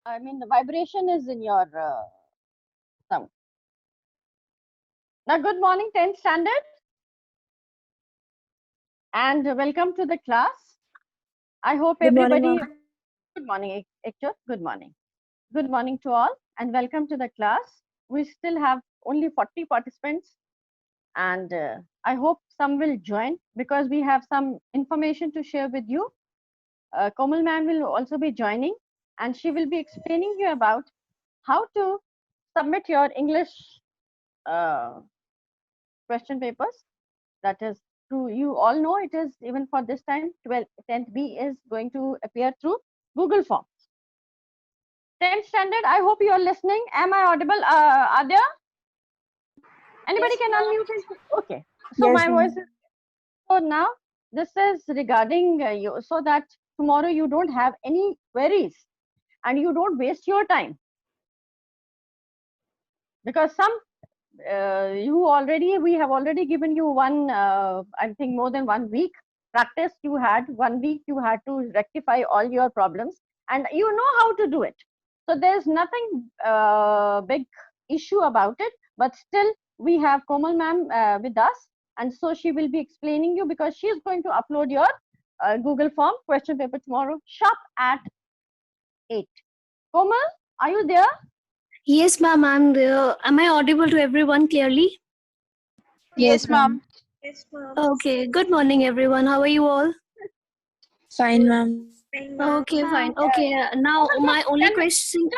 I mean, the vibration is in your sound. Now, good morning, 10th standard, and welcome to the class. I hope Good morning, everybody. ma'am. Good morning, Ektor. Good morning. Good morning to all, and welcome to the class. We still have only 40 participants, and I hope some will join because we have some information to share with you. Komal ma'am will also be joining, and she will be explaining you about how to submit your English uh, question papers. That is true. You all know it is even for this time 10th B is going to appear through Google Forms. 10th standard, I hope you are listening. Am I audible? Adya? Anybody Yes, can ma'am. unmute it? Okay. So Yes, my voice ma'am. is, so now this is regarding you so that tomorrow you don't have any queries and you don't waste your time, because some we have already given you one, I think more than 1 week practice. You had 1 week, you had to rectify all your problems and you know how to do it. So there's nothing big issue about it, but still we have Komal ma'am with us, and so she will be explaining you because she is going to upload your Google form question paper tomorrow sharp at 8. Komal, are you there? Yes, ma'am, I'm there. Am I audible to everyone clearly? Yes, ma'am. Yes, ma'am. Okay, good morning, everyone. How are you all? Fine, ma'am. Fine, ma'am. Okay, fine. Uh, Okay, now Komal, my only can we question.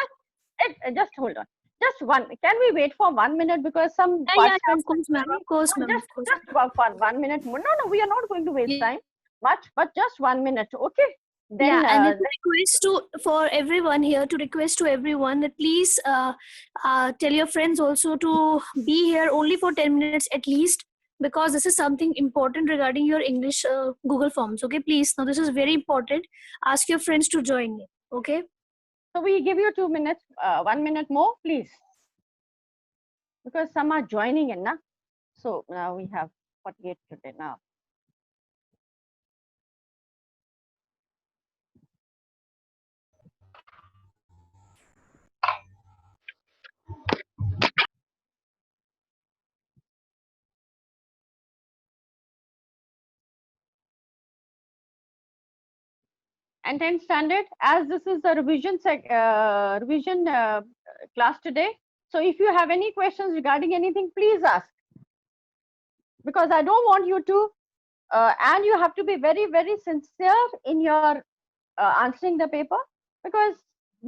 just hold on. Just one. Can we wait for 1 minute because some Yeah, of participants course, ma'am. are Of course, no, ma'am. Of course. just about for 1 minute more. No, no, we are not going to waste Yeah, time much, but just 1 minute. Okay. yeah, Then and it's a request for everyone here to request to everyone that please tell your friends also to be here only for 10 minutes at least, because this is something important regarding your English Google Forms. Okay, please. Now this is very important. Ask your friends to join me. Okay. so we give you 2 minutes, 1 minute more, please, because some are joining in, na. So now we have 48 today now. And 10th standard, as this is a revision class today, so if you have any questions regarding anything, please ask, because I don't want you to and you have to be very, very sincere in your answering the paper, because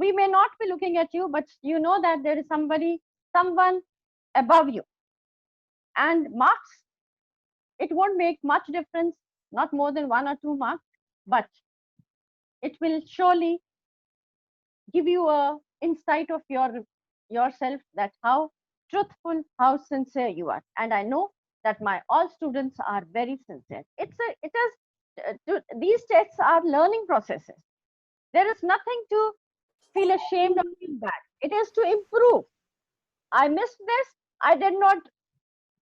we may not be looking at you, but you know that there is someone above you, and marks, it won't make much difference, not more than 1 or 2 marks, but it will surely give you a insight of yourself, that how truthful, how sincere you are. And I know that my all students are very sincere. These tests are learning processes. There is nothing to feel ashamed or feel bad. It is to improve. I missed this, I did not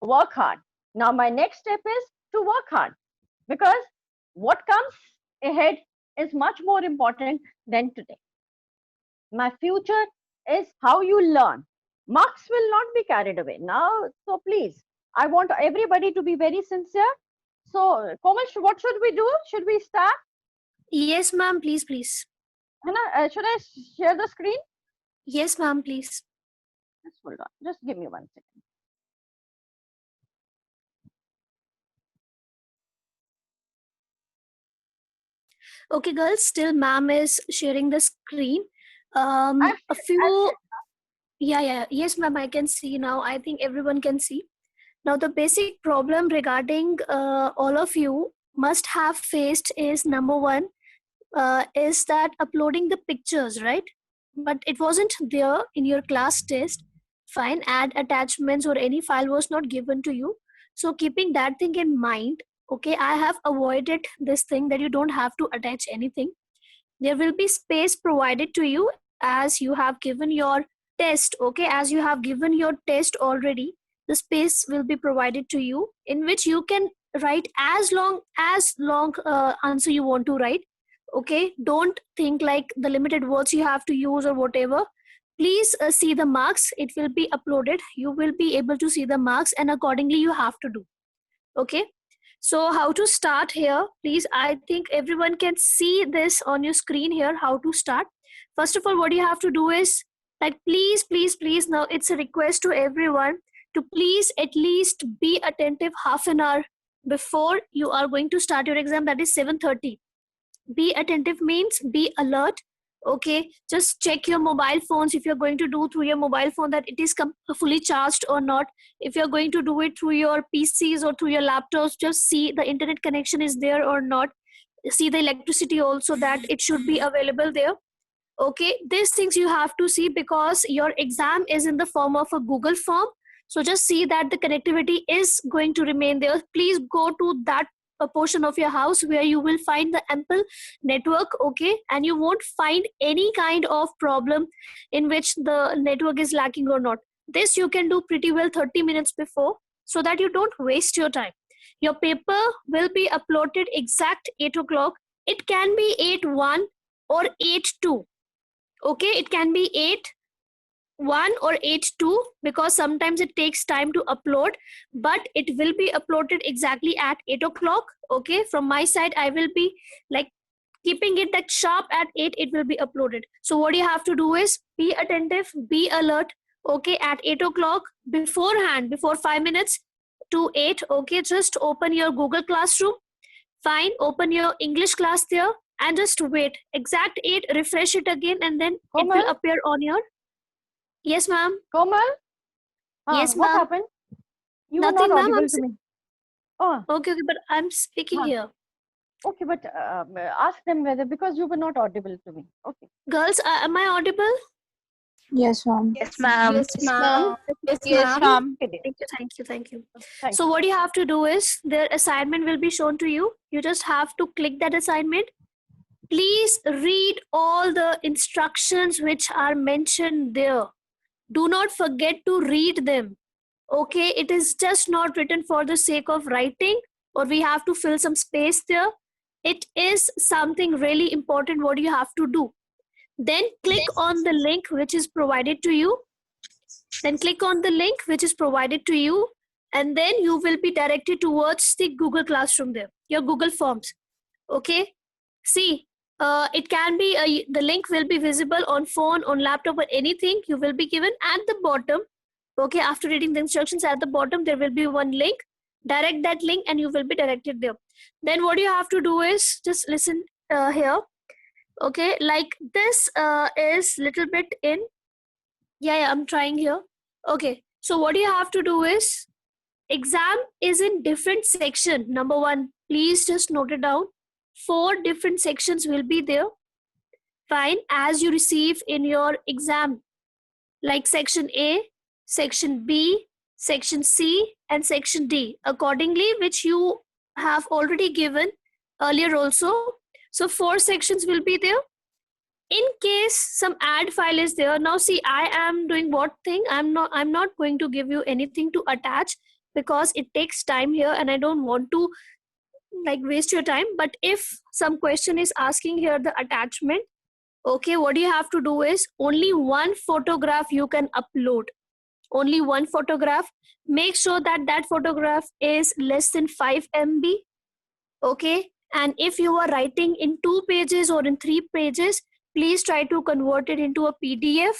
work hard. Now my next step is to work hard, because what comes ahead is much more important than today. My future is how you learn. Marks will not be carried away now. So please, I want everybody to be very sincere. So Komal, what should we do? Should we start? Yes, ma'am. Please, please. Hannah, should I share the screen? Yes, ma'am. Please. Just hold on. Just give me 1 second. Okay, girls. Still, ma'am is sharing the screen. I've, A I've few. Yeah. Yes, ma'am. I can see now. I think everyone can see. Now, the basic problem regarding all of you must have faced is number one is that uploading the pictures, right? But it wasn't there in your class test. Fine, add attachments or any file was not given to you. So, keeping that thing in mind, okay, I have avoided this thing that you don't have to attach anything. There will be space provided to you as you have given your test. Okay, as you have given your test already, the space will be provided to you in which you can write as long answer you want to write. Okay, don't think like the limited words you have to use or whatever. Please see the marks. It will be uploaded. You will be able to see the marks, and accordingly you have to do. Okay, so how to start here? Please, I think everyone can see this on your screen here, how to start. First of all, what you have to do is, like, please, now it's a request to everyone to please at least be attentive half an hour before you are going to start your exam, that is 7:30. Be attentive means be alert. Okay, just check your mobile phones if you're going to do through your mobile phone that it is fully charged or not. If you're going to do it through your PCs or through your laptops, just see the internet connection is there or not. See the electricity also, that it should be available there. Okay, these things you have to see because your exam is in the form of a Google form. So just see that the connectivity is going to remain there. Please go to that a portion of your house where you will find the ample network. Okay, and you won't find any kind of problem in which the network is lacking or not. This you can do pretty well 30 minutes before, so that you don't waste your time. Your paper will be uploaded exact 8 o'clock. It can be 8:01 or 8:02. Okay, it can be 8:01 or 8:02 because sometimes it takes time to upload, but it will be uploaded exactly at 8 o'clock. Okay, from my side I will be like keeping it that sharp at 8 it will be uploaded. So what you have to do is be attentive, be alert. Okay, at 8 o'clock beforehand, before 5 minutes to 8. Okay, just open your Google Classroom. Fine, open your English class there and just wait. Exact 8, refresh it again, and then it will Komal? appear on your. Yes, ma'am. Komal? Yes, What ma'am. happened? You were Nothing, not ma'am. audible to me. Oh, Okay, but I'm speaking Huh. here. okay, but ask them whether, because you were not audible to me. Okay. Girls, am I audible? Yes, ma'am. Yes, ma'am. Yes, ma'am. Yes, ma'am. Okay. Thank you. Thank So what you have to do is their assignment will be shown to you. You just have to click that assignment. Please read all the instructions which are mentioned there. Do not forget to read them. Okay, it is just not written for the sake of writing or we have to fill some space there. It is something really important what you have to do. Then click on the link which is provided to you. And then you will be directed towards the Google Classroom there, your Google Forms. Okay, see, it can be the link will be visible on phone, on laptop, or anything. You will be given at the bottom. Okay, after reading the instructions at the bottom there will be one link. Direct that link and you will be directed there. Then what you have to do is just listen here. Okay, like this is little bit in. Yeah, I'm trying here. Okay, so what you have to do is exam is in different section. Number 1, please just note it down. 4 different sections will be there. Fine, as you receive in your exam, like section A, section B, section C, and section D, accordingly, which you have already given earlier also. So 4 sections will be there. In case some add file is there, now see, I am doing what thing? I'm not going to give you anything to attach because it takes time here and I don't want to like waste your time. But if some question is asking here the attachment, okay, what you have to do is only one photograph you can upload. Only one photograph. Make sure that that photograph is less than 5 MB. Okay, and if you are writing in 2 pages or in 3 pages, please try to convert it into a PDF.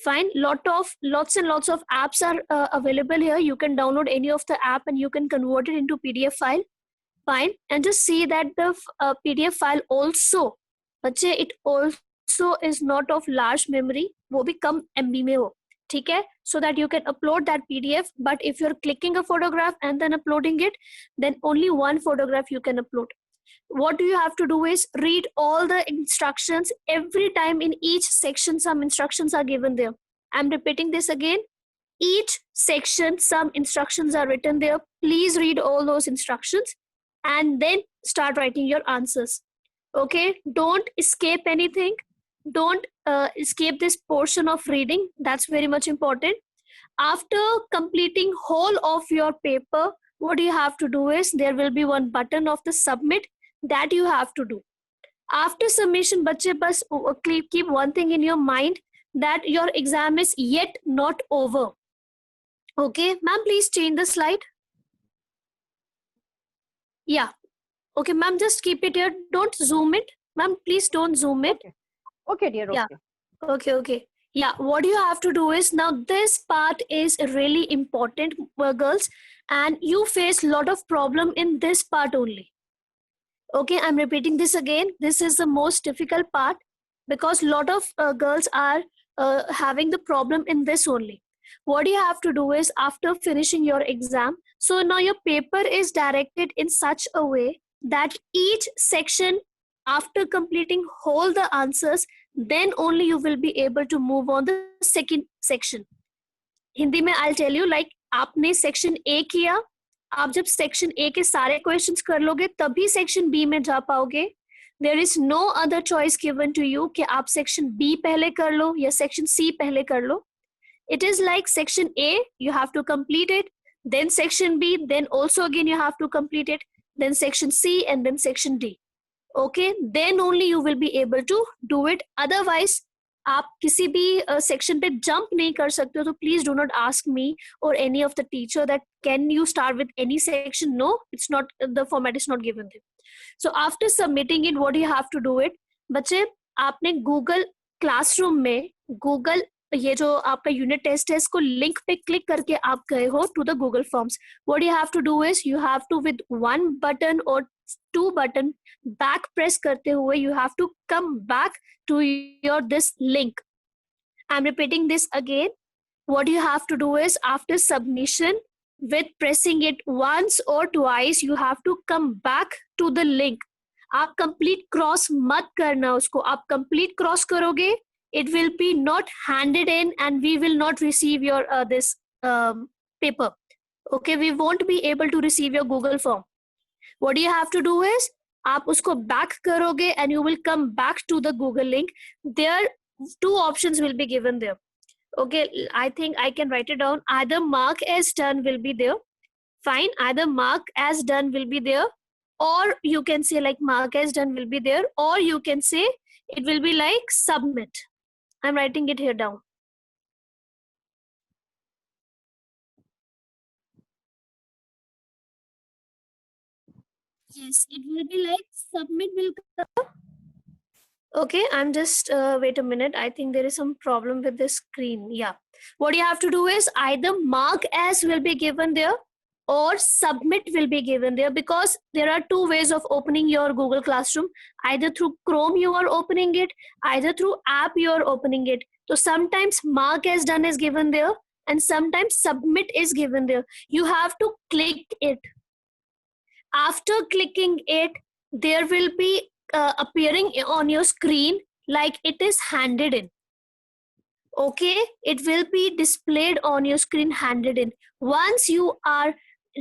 Fine, lots and lots of apps are available here. You can download any of the app and you can convert it into PDF file. Fine, and just see that the PDF file also, it also is not of large memory. वो भी कम MB में हो, ठीक है? So that you can upload that PDF. But if you're clicking a photograph and then uploading it, then only one photograph you can upload. What you have to do is read all the instructions. Every time in each section some instructions are given there. I'm repeating this again. Each section some instructions are written there. Please read all those instructions and then start writing your answers. Okay, don't escape anything. Don't escape this portion of reading. That's very much important. After completing whole of your paper, what you have to do is there will be one button of the submit that you have to do. After submission, बच्चे बस keep one thing in your mind, that your exam is yet not over. Okay, ma'am, please change the slide. Yeah. Okay, ma'am, just keep it here. Don't zoom it. Ma'am, please don't zoom it. Okay. Okay, dear. Yeah. Okay. Okay. Yeah, what you have to do is, now this part is really important, girls, and you face a lot of problem in this part only. Okay, I'm repeating this again. This is the most difficult part because a lot of girls are having the problem in this only. What you have to do is, after finishing your exam, so now your paper is directed in such a way that each section, after completing whole the answers, then only you will be able to move on the second section. Hindi में I'll tell you, like आपने section A किया, आप जब section A के सारे questions कर लोगे तभी सेक्शन बी में जा पाओगे. There is no other choice given to you कि आप सेक्शन बी पहले कर लो या सेक्शन सी पहले कर लो. It is like section A you have to complete it, then section B, then also again you have to complete it, then section C and then section D. Okay, then only you will be able to do it. Otherwise आप किसी भी section पे jump नहीं कर सकते हो. तो please do not ask me और any of the teacher that can you start with any section. No, it's not, the format is not given there. So after submitting it, what you have to do it, बच्चे आपने Google classroom में Google ये जो आपका unit test है इसको link पे click करके आप गए हो to the Google forms. What you have to do is, you have to with one button और टू बटन बैक प्रेस करते हुए you have to come back to your this link. I'm repeating this again. What you have to do is, after submission, with pressing it once or twice, you have to come back to the link. आप complete cross मत करना उसको. आप complete cross करोगे, it will be not handed in and we will not receive your this paper. Okay, we won't be able to receive your Google form. What you have to do is, आप उसको back करोगे and you will come back to the Google link. There two options will be given there. Okay, I think I can write it down. Either mark as done will be there. Fine, either mark as done will be there, or you can say like mark as done will be there, or you can say it will be like submit. I'm writing it here down. Yes, it will be like submit will come. Okay, I'm just wait a minute. I think there is some problem with the screen. Yeah, what you have to do is, either mark as will be given there or submit will be given there, because there are two ways of opening your Google Classroom. Either through Chrome you are opening it, either through app you are opening it. So sometimes mark as done is given there and sometimes submit is given there. You have to click it. After clicking it, there will be appearing on your screen like it is handed in. Okay, it will be displayed on your screen handed in. Once you are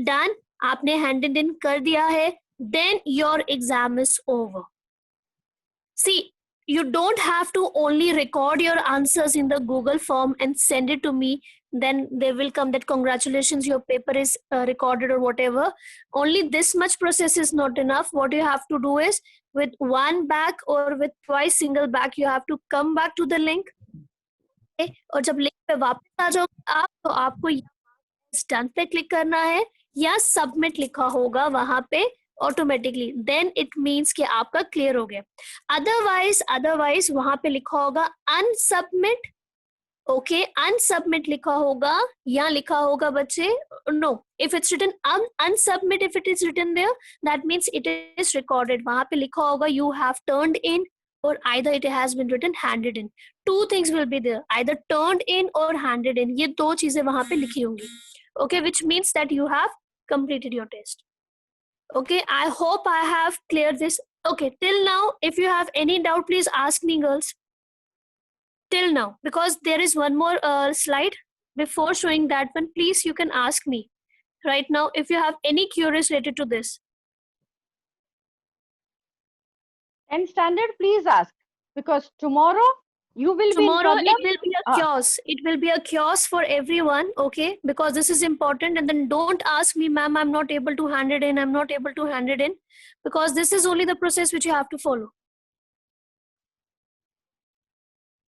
done, आपने handed in कर दिया है, then your exam is over. See, you don't have to only record your answers in the Google form and send it to me. Then there will come that congratulations, your paper is recorded or whatever. Only this much process is not enough. What you have to do is, with one back or with twice single back, you have to come back to the link. Okay? और जब link पे वापस आ जाओगे आप, तो आपको done पे click करना है या सबमिट लिखा होगा वहां पे ऑटोमेटिकली. देन इट मीन्स कि आपका क्लियर हो गया. अदरवाइज वहां पे लिखा होगा अनसबमिट. ओके, अनसबमिट लिखा होगा या लिखा होगा बच्चे, no, if it's written unsubmit, if it is written there, that means it is recorded. वहां पे लिखा होगा you have turned in, or either it has been written handed in. Two things will be there, either turned in or handed in. ये दो चीजें वहां पे लिखी होंगी. Okay, which means that you have completed your test. Okay, I hope I have cleared this. Okay, till now, if you have any doubt, please ask me, girls. Till now, because there is one more slide before showing that one. Please, you can ask me right now if you have any queries related to this. And standard, please ask, because tomorrow you will Tomorrow be in it will be a chaos. It will be a chaos for everyone. Okay, because this is important. And then don't ask me, ma'am, I'm not able to hand it in. I'm not able to hand it in, because this is only the process which you have to follow.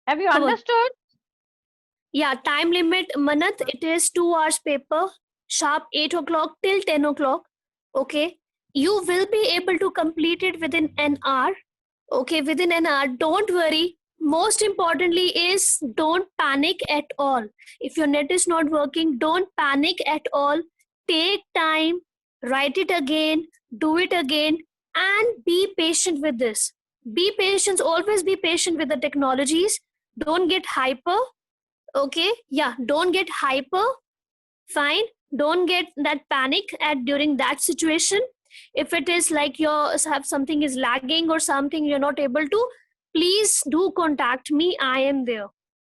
Have you Come on. understood? Yeah, time limit, Manat, it is 2 hours paper, sharp 8 o'clock till 10 o'clock. Okay. You will be able to complete it within an hour. Okay, within an hour. Don't worry. Most importantly is don't panic at all. If your net is not working, don't panic at all. Take time, write it again, do it again, and be patient with this. Be patient, always be patient with the technologies. Don't get hyper. Okay, yeah, don't get hyper. Fine, don't get that panic at during that situation. If it is like your have something is lagging or something you're not able to, please do contact me, I am there.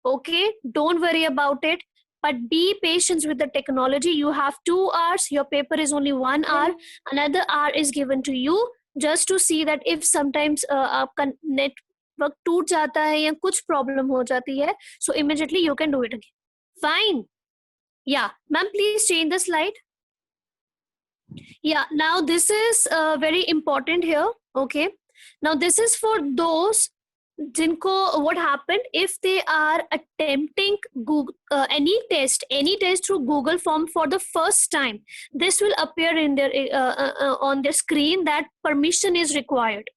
Okay, don't worry about it, but be patient with the technology. You have 2 hours, your paper is only 1 hour, another hour is given to you just to see that if sometimes आपका network टूट जाता है या कुछ problem हो जाती है, so immediately you can do it again. Fine. Yeah, ma'am, please change the slide. Yeah, now this is very important here. Okay, now this is for those jinko what happened if they are attempting Google, any test through Google form for the first time. This will appear in their on their screen that permission is required.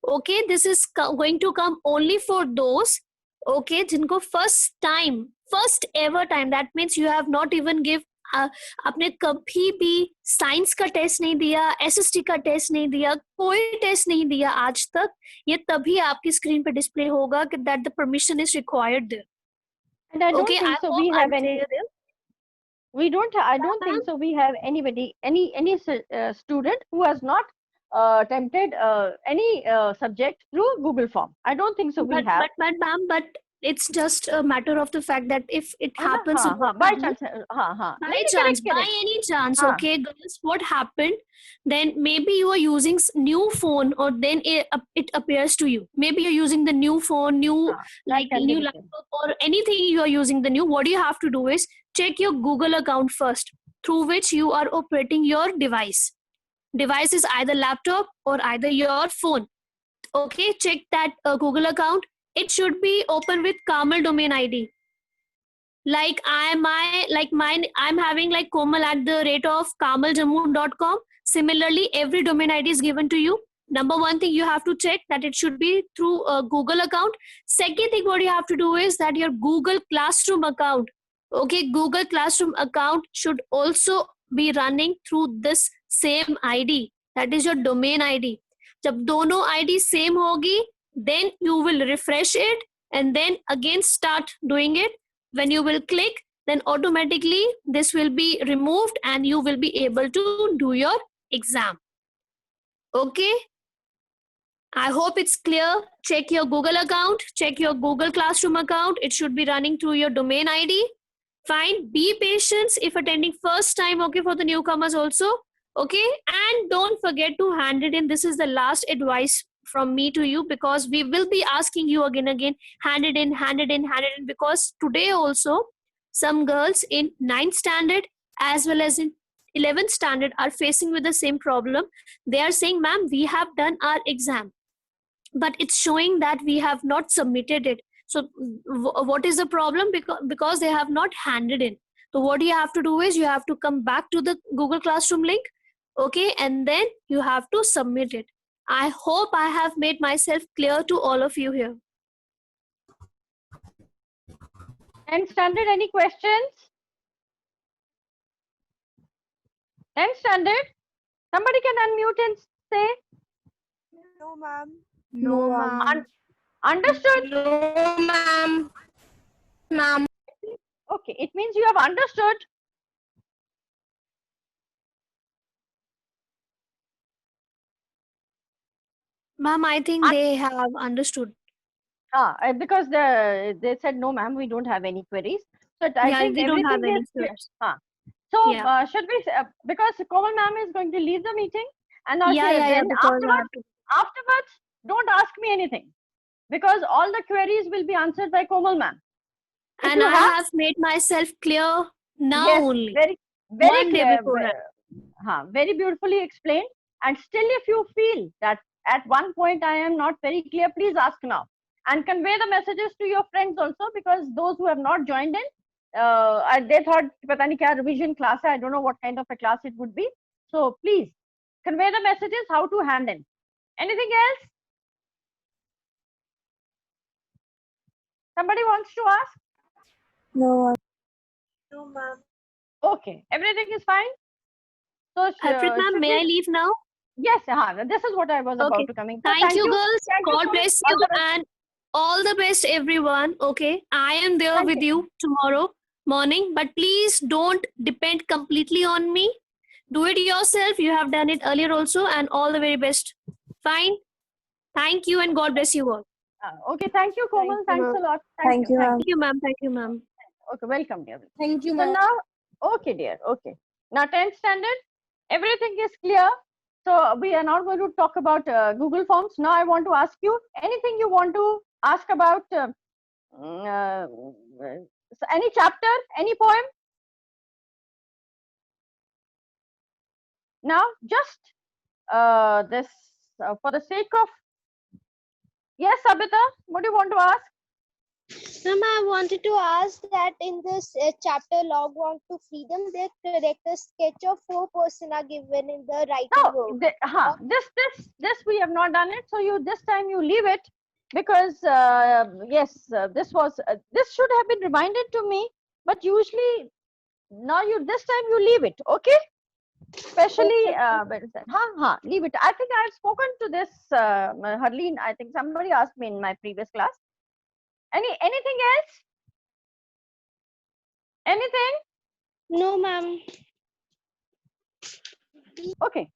Okay, this is going to come only for those, okay, जिनको first ever time, that means you have not even give आपने कभी भी science का test नहीं दिया, SST का test नहीं दिया, कोई टेस्ट नहीं दिया आज तक, ये तभी आपकी स्क्रीन पे डिस्प्ले होगा कि that the permission is required there. And I don't Okay, think I so. hope We have I'm any. clear there. We don't. I don't think so. We have anybody, any student who has not attempted any subject through Google Form. I don't think so. We have. But ma'am, but it's just a matter of the fact that if it happens by chance, by chance, by any chance, okay, girls, what happened? Then maybe you are using new phone, or then it appears to you. Maybe you're using the new phone, new like new laptop, or anything you are using the new. What you have to do is check your Google account first, through which you are operating your device. Device is either laptop or either your phone. Okay, check that Google account. It should be open with Kamal domain ID. Like I'm having like komal@kamaljamu.com. Similarly, every domain ID is given to you. Number one thing you have to check that it should be through a Google account. Second thing what you have to do is that your Google Classroom account. Okay, Google Classroom account should also be running through this same ID. That is your domain ID. जब दोनों ID same होगी, then you will refresh it and then again start doing it. When you will click, then automatically this will be removed and you will be able to do your exam. Okay, I hope it's clear. Check your Google account, check your Google Classroom account. It should be running through your domain ID. Fine, be patient if attending first time, okay, for the newcomers also. Okay, and don't forget to hand it in. This is the last advice from me to you, because we will be asking you again, hand it in, because today also some girls in 9th standard as well as in 11th standard are facing with the same problem. They are saying, ma'am, we have done our exam, but it's showing that we have not submitted it. So what is the problem? Because they have not handed in. So what you have to do is you have to come back to the Google Classroom link, okay, and then you have to submit it. I hope I have made myself clear to all of you here. And standard, any questions? 10th standard, somebody can unmute and say. No, ma'am. No, ma'am. Understood? No, ma'am. Ma'am. Okay, it means you have understood. Ma'am, I think they have understood. Because they said, no, ma'am, we don't have any queries. So I think we don't have everything any is clear. queries. So Yeah. should we, because Komal ma'am is going to leave the meeting, and also Yeah, then because I have to. afterwards, don't ask me anything, because all the queries will be answered by Komal ma'am. If And you I have made myself clear now yes, only. very One day clear, before that. very beautifully explained. And still, if you feel that at one point I am not very clear, please ask now. and convey the messages to your friends also, because those who have not joined in, they thought pata nahi kya revision class hai, I don't know what kind of a class it would be. So please convey the messages how to hand in. Anything else? Somebody wants to ask? No, ma'am. Okay, everything is fine. So Alfred ma'am, should may we- I leave now? Yes, this is what I was Okay. about to come in. So Thank you, girls. Thank you God so much. bless All you the best. and all the best, everyone. Okay, I am there Thank with you tomorrow morning, but please don't depend completely on me. Do it yourself. You have done it earlier also, and all the very best. Fine. Thank you, and God bless you all. Okay, thank you, Komal. Thank you, Thanks a lot. Thank you, ma'am. Thank you, ma'am. Thank you, ma'am. Okay, welcome, dear. Thank you, So ma'am. now, okay, dear. Okay. Now, 10th standard, everything is clear. So we are not going to talk about Google Forms. Now, I want to ask you anything you want to ask about any chapter, any poem. Now, just this for the sake of, yes, Sabita, what do you want to ask? Ma'am, I wanted to ask that in this chapter Log Walk to Freedom, the character sketch of 4 persons are given in the writing No, work. this we have not done it. So you this time you leave it, because yes, this should have been reminded to me, but usually now this time you leave it, okay? Especially where is that? Leave it. I think I have spoken to this Harleen. I think somebody asked me in my previous class. Anything else? Anything? No, ma'am. Okay.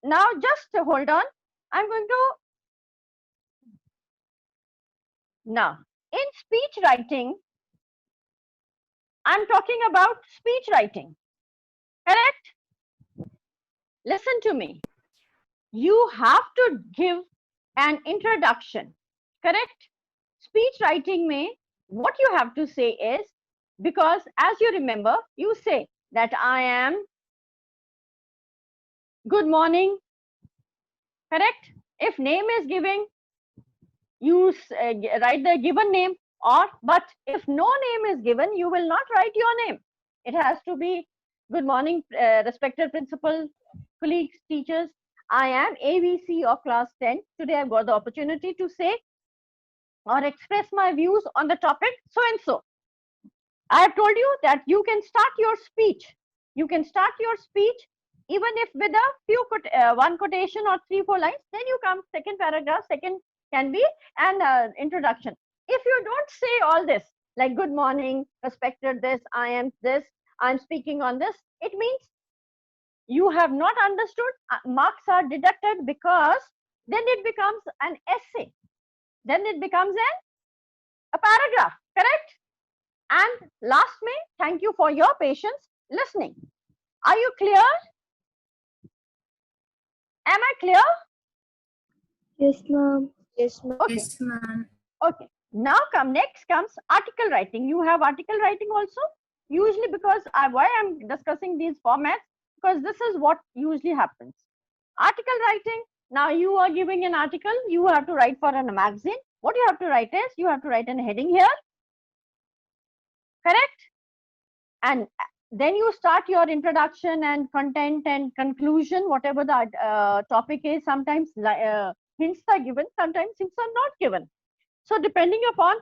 Now just hold on. I'm going to now in speech writing. I'm talking about speech writing. Correct? Listen to me. You have to give an introduction. Correct? Speech writing mein, what you have to say is, because as you remember, you say that I am good morning. Correct? If name is given, you write the given name, but if no name is given, you will not write your name. It has to be good morning, respected principal, colleagues, teachers. I am ABC of class 10. Today I've got the opportunity to say or express my views on the topic so and so. I have told you that you can start your speech. You can start your speech even if with a few one quotation or 3-4 lines. Then you come second paragraph. Second can be an introduction. If you don't say all this, like good morning, respected this, I am this, I'm speaking on this, it means you have not understood. Marks are deducted, because then it becomes an essay. Then it becomes a paragraph. Correct? And last May, thank you for your patience listening. Are you clear? Am I clear? Yes, ma'am. Yes, ma'am. Okay. Yes, ma'am. Okay. Now next comes article writing. You have article writing also. Usually, because why I'm discussing these formats, because this is what usually happens. Article writing. Now you are giving an article. You have to write for a magazine. What you have to write is, you have to write a heading here. Correct? And then you start your introduction and content and conclusion, whatever the topic is. Sometimes hints are given, sometimes hints are not given. So depending upon,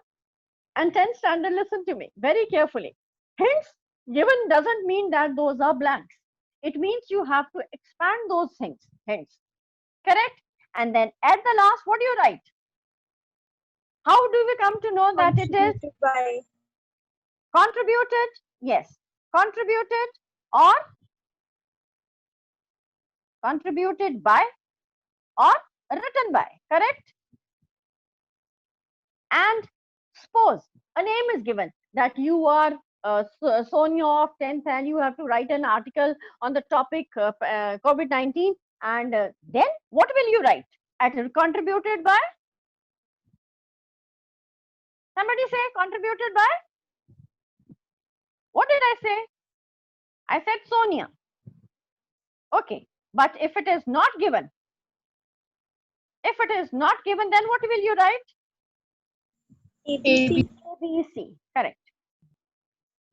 and 10th standard, listen to me very carefully. Hints given doesn't mean that those are blanks. It means you have to expand those hints. Correct? And then at the last, what do you write? How do we come to know that it is Contributed by. contributed? Yes, contributed or contributed by or written by. Correct? And suppose a name is given that you are Sonia of 10th and you have to write an article on the topic COVID-19, and then what will you write? Contributed by? Somebody say contributed by? What did I say? I said Sonia. Okay, but if it is not given, then what will you write? ABC. ABC, correct.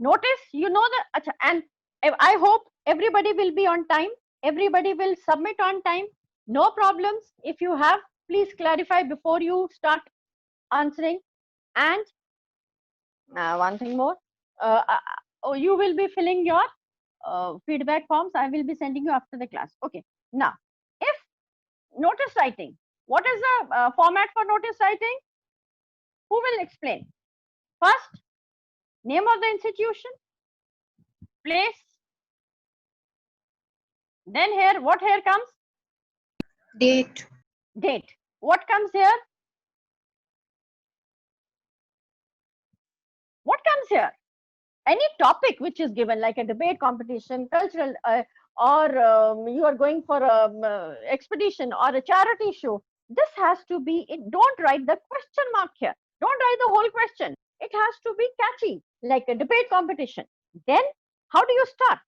Notice, you know the, acha, and I hope everybody will be on time. Everybody will submit on time. No problems. If you have, please clarify before you start answering. And one thing more, you will be filling your feedback forms. I will be sending you after the class. Okay. Now, if notice writing, what is the format for notice writing? Who will explain? First, name of the institution, place. Then here, what here comes? Date. Date. What comes here? What comes here? Any topic which is given, like a debate competition, cultural, or you are going for a expedition or a charity show. This has to be, don't write the question mark here. Don't write the whole question. It has to be catchy, like a debate competition. Then, how do you start?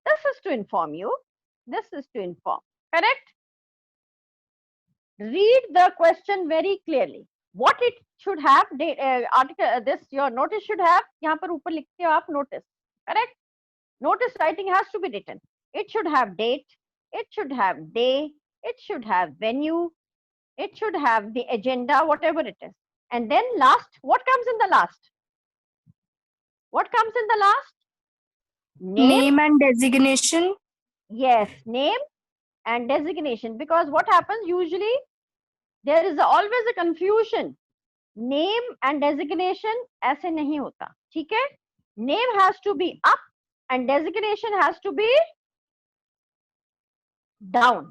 This is to inform you. This is to inform. Correct? Read the question very clearly. What it should have, article, this your notice should have, यहाँ पर ऊपर लिखते हो आप notice. Correct? Notice writing has to be written. It should have date. It should have day. It should have venue. It should have the agenda, whatever it is. And then last, what comes in the last? What comes in the last? Name and designation. Yes, name and designation. Because what happens usually, there is always a confusion. Name and designation ऐसे नहीं होता. ठीक है? Name has to be up and designation has to be down.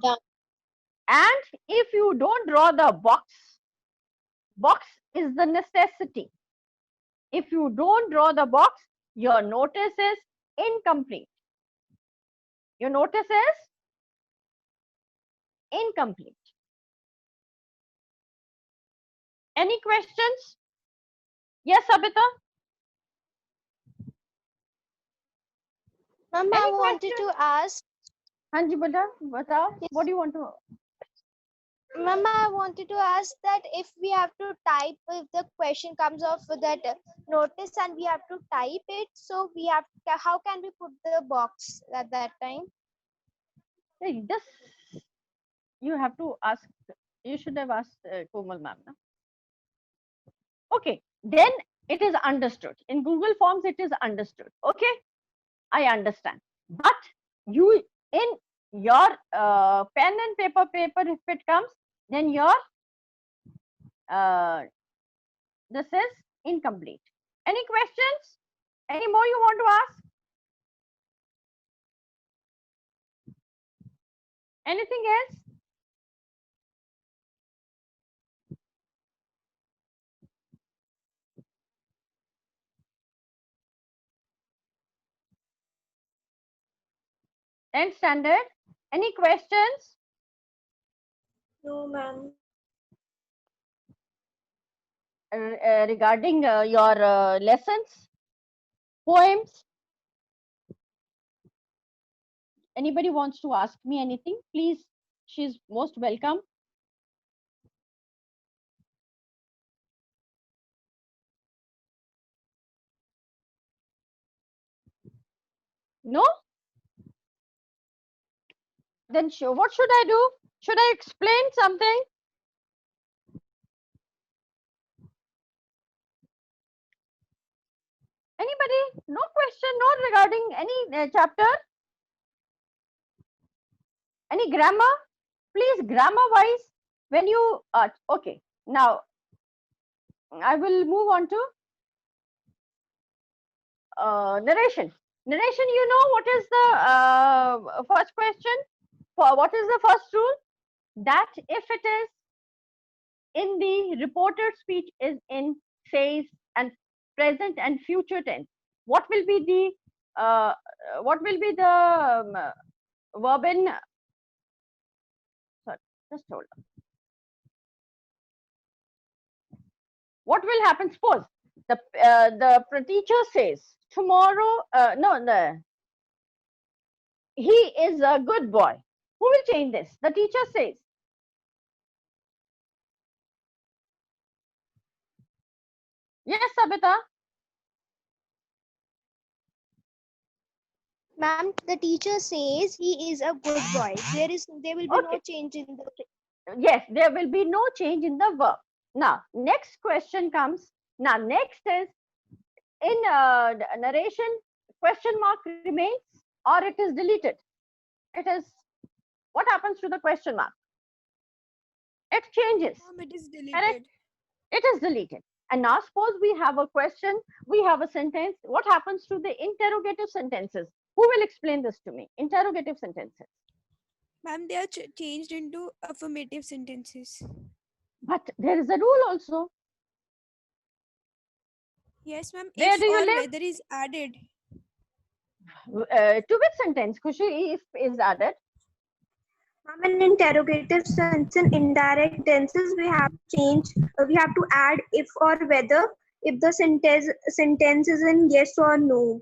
And if you don't draw the box is the necessity. If you don't draw the box, your notice is incomplete. Your notice is incomplete. Any questions? Yes, Abita? Ma'am, Any I wanted question? to ask. हाँ जी बेटा बताओ. What do you want to? Ma'am, I wanted to ask that if we have to type, if the question comes off with that notice and we have to type it, so we have, how can we put the box at that time? Hey, this you have to ask. You should have asked Komal ma'am. No? Okay, then it is understood. In Google Forms, it is understood. Okay, I understand. But you, in your pen and paper, if it comes, then your this is incomplete. Any questions? Any more you want to ask? Anything else? And standard. Any questions? No, ma'am. Regarding your lessons, poems? Anybody wants to ask me anything? Please, she's most welcome. No? Then what should I do? Should I explain something? Anybody? No question, not regarding any chapter? Any grammar? Please, grammar wise, when you, okay, now I will move on to narration. Narration, you know what is the first question? What is the first rule? That if it is in the reported speech is in says and present and future tense, what will be the verb in, sorry, just hold on. What will happen? Suppose the teacher says tomorrow, he is a good boy. Who will change this? The teacher says. Yes, Sabita. Ma'am, the teacher says he is a good boy. There will be no Okay. change in the. Yes, there will be no change in the verb. Now, next question comes. Now, next is in narration, question mark remains or it is deleted. It is, what happens to the question mark? It changes. Ma'am, it is Correct? deleted. It is deleted. And now suppose we have a question, we have a sentence. What happens to the interrogative sentences? Who will explain this to me? Interrogative sentences. Ma'am, they are changed into affirmative sentences. But there is a rule also. Yes, ma'am. Where If do you or live? whether is added. To which sentence, Khushi, if is added? Ma'am, in interrogative sense, in indirect tenses, we have to change. We have to add if or whether if the sentence is in yes or no.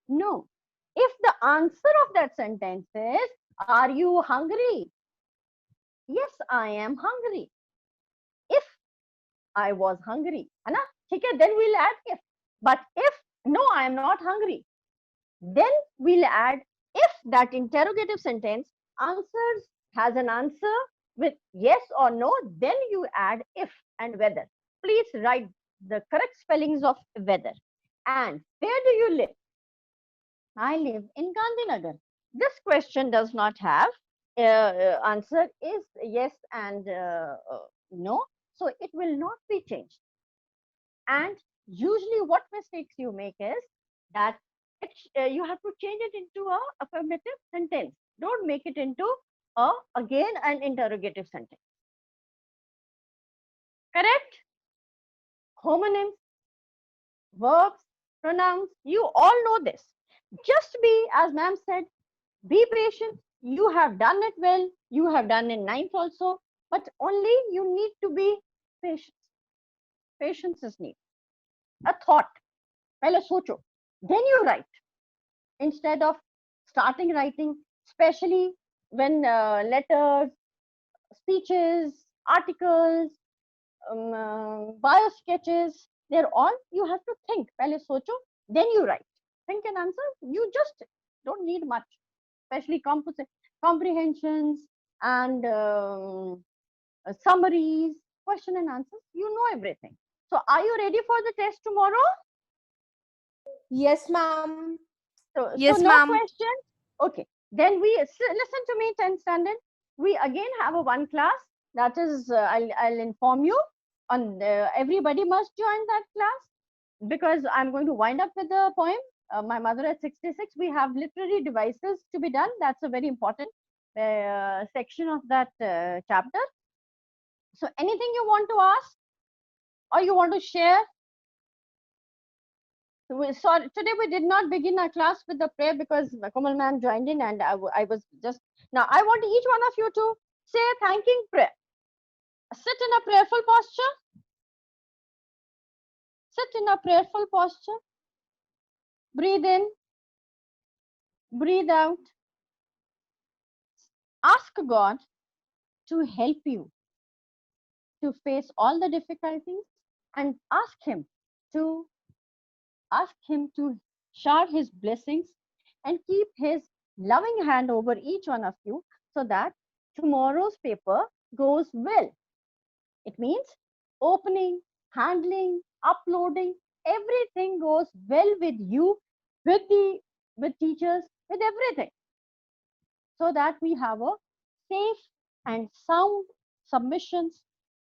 No. If the answer of that sentence is, are you hungry? Yes, I am hungry. If I was hungry, है ना? ठीक है, then we'll add if. But if no, I am not hungry, then we'll add if that interrogative sentence answers has an answer with yes or no, then you add if and whether. Please write the correct spellings of whether. And where do you live? I live in Gandhinagar. This question does not have answer is yes and no, so it will not be changed. And usually what mistakes you make is that you have to change it into a affirmative sentence. Don't make it into again an interrogative sentence. Correct? Homonyms, verbs, pronouns, you all know this. Just be, as ma'am said, be patient. You have done it well. You have done in ninth also, but only you need to be patient. Patience is needed. A thought. पहले सोचो. Then you write. Instead of starting writing, especially when letters, speeches, articles, bio sketches, they're all, you have to think. पहले सोचो, then you write. Think and answer. You just don't need much, especially comprehensions and summaries, question and answers. You know everything. So, are you ready for the test tomorrow? Yes, ma'am. So no questions. Okay. Then listen to me, 10th standard. We again have a one class. That is, I'll inform you. On everybody must join that class because I'm going to wind up with the poem. My mother at 66. We have literary devices to be done. That's a very important section of that chapter. So anything you want to ask or you want to share? Sorry, today we did not begin our class with the prayer because Kamal ma'am joined in and I was just, now I want each one of you to say a thanking prayer. Sit in a prayerful posture. Sit in a prayerful posture. Breathe in. Breathe out. Ask God to help you to face all the difficulties and ask Him to shower His blessings and keep His loving hand over each one of you so that tomorrow's paper goes well. It means opening, handling, uploading, everything goes well with you, with teachers, with everything, so that we have a safe and sound submissions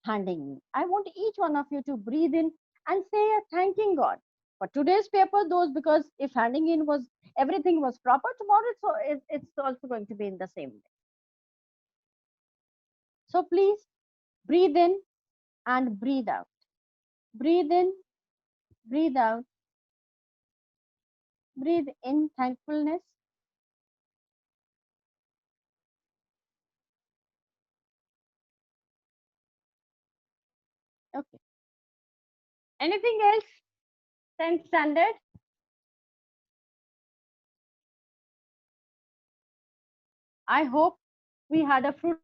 handing in. I want each one of you to breathe in and say a thanking God for today's paper, those because if handing in was everything was proper, tomorrow it's also going to be in the same way. So please breathe in and breathe out. Breathe in, breathe out. Breathe in thankfulness. Okay. Anything else? 10th standard? I hope we had a fruitful